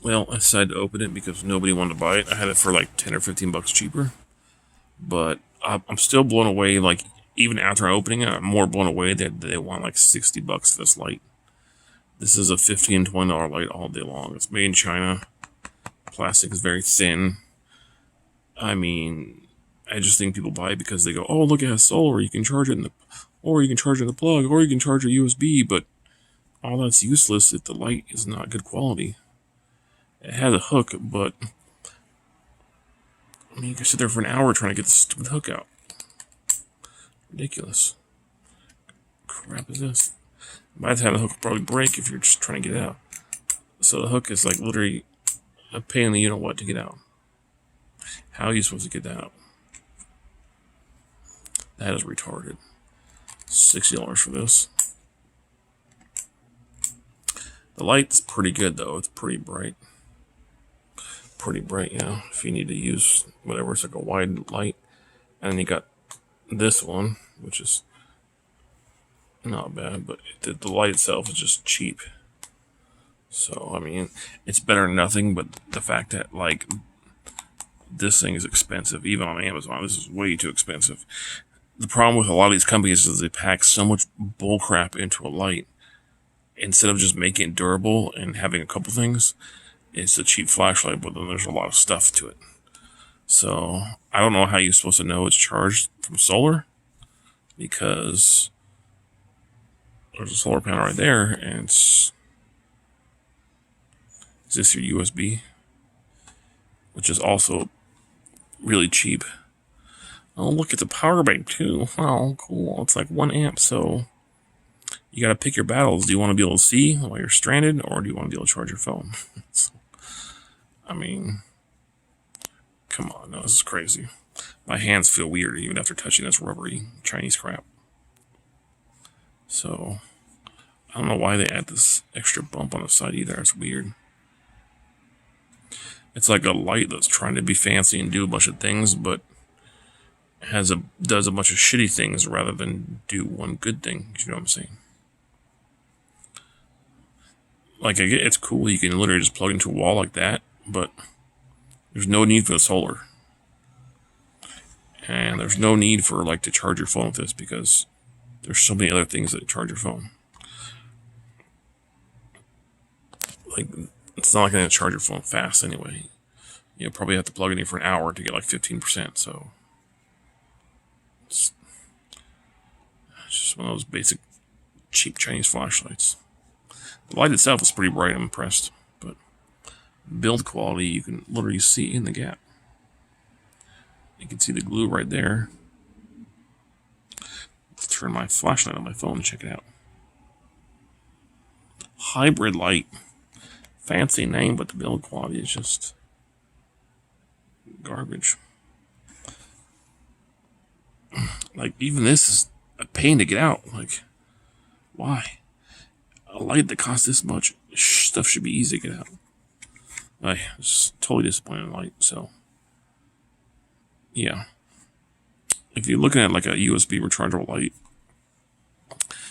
Well, I decided to open it because nobody wanted to buy it. I had it for like 10 or 15 bucks cheaper. But I'm still blown away. Like, even after opening it, I'm more blown away that they want like 60 bucks for this light. This is a $15, $20 light all day long. It's made in China. Plastic is very thin. I mean, I just think people buy it because they go, oh, look, it has solar. You can charge it in the, or you can charge it in the plug, or you can charge it USB. But all that's useless if the light is not good quality. It has a hook, but I mean, you can sit there for an hour trying to get the stupid hook out. Ridiculous. Crap is this? By the time the hook will probably break if you're just trying to get it out. So the hook is like literally a pain in the you know what to get out. How are you supposed to get that out? That is retarded. $60 for this. The light's pretty good though. It's pretty bright. Pretty bright, yeah. If you need to use whatever, it's like a wide light. And then you got this one, which is not bad, but the light itself is just cheap. So, I mean, it's better than nothing, but the fact that, like, this thing is expensive, even on Amazon, this is way too expensive. The problem with a lot of these companies is they pack so much bullcrap into a light. Instead of just making it durable and having a couple things, it's a cheap flashlight, but then there's a lot of stuff to it. So, I don't know how you're supposed to know it's charged from solar, because there's a solar panel right there, and it's... Is this your USB? Which is also really cheap. Oh, look, it's a power bank too. Oh, cool. It's like 1 amp, so you gotta pick your battles. Do you want to be able to see while you're stranded, or do you want to be able to charge your phone? I mean, come on, no, this is crazy. My hands feel weird even after touching this rubbery Chinese crap. So, I don't know why they add this extra bump on the side either. It's weird. It's like a light that's trying to be fancy and do a bunch of things, but does a bunch of shitty things rather than do one good thing. You know what I'm saying? Like, I get it's cool. You can literally just plug into a wall like that, but there's no need for the solar. And there's no need for, like, to charge your phone with this, because there's so many other things that charge your phone. Like, it's not going to charge your phone fast anyway. You'll probably have to plug it in for an hour to get like 15%, so it's just one of those basic cheap Chinese flashlights. The light itself is pretty bright, I'm impressed, but build quality, you can literally see in the gap. You can see the glue right there. Let's turn my flashlight on my phone and check it out. Hybrid light. Fancy name, but the build quality is just garbage. Like, even this is a pain to get out. Like, why? A light that costs this much, stuff should be easy to get out. I was totally disappointed in light, so yeah. If you're looking at like a USB rechargeable light,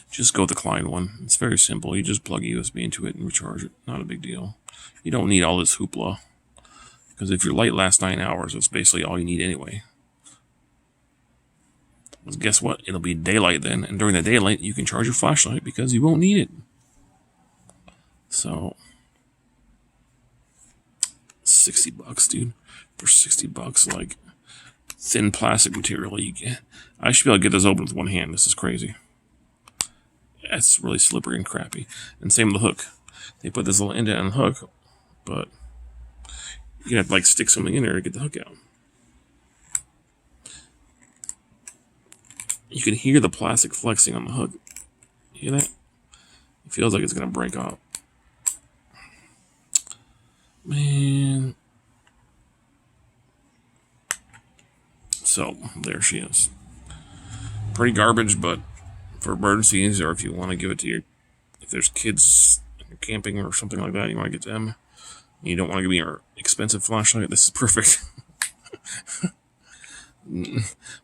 just go with the Klein one. It's very simple. You just plug a USB into it and recharge it. Not a big deal. You don't need all this hoopla, because if your light lasts 9 hours, that's basically all you need anyway. Because guess what? It'll be daylight then, and during the daylight, you can charge your flashlight because you won't need it. So, 60 bucks, dude. For 60 bucks, like, thin plastic material you get. I should be able to get this open with one hand. This is crazy. That's really slippery and crappy. And same with the hook. They put this little indent on the hook, but you're gonna have to like stick something in there to get the hook out. You can hear the plastic flexing on the hook. You hear that? It feels like it's gonna break off. Man. So, there she is. Pretty garbage, but for emergencies, or if you want to give it to if there's kids camping or something like that, you want to get them, you don't want to give me your expensive flashlight, this is perfect.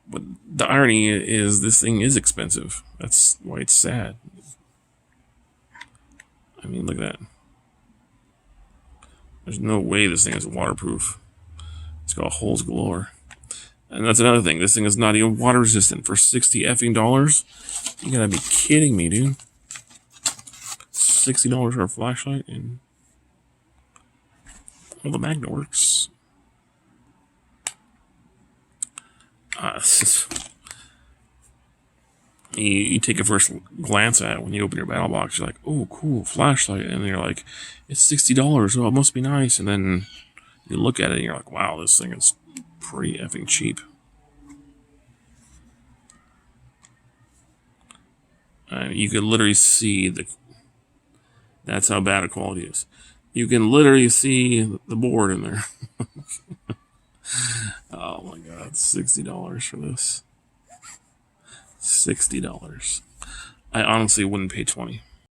But the irony is this thing is expensive. That's why it's sad. I mean, look at that. There's no way this thing is waterproof. It's got holes galore. And that's another thing. This thing is not even water resistant for $60 effing dollars. You gotta be kidding me, dude. $60 for a flashlight and well, the magnet works. You take a first glance at it when you open your BattlBox. You're like, oh, cool, flashlight. And you're like, it's $60. Oh, it must be nice. And then you look at it and you're like, wow, this thing is pretty effing cheap. You can literally see that's how bad a quality is. You can literally see the board in there. Oh my God, $60 for this. $60. I honestly wouldn't pay $20.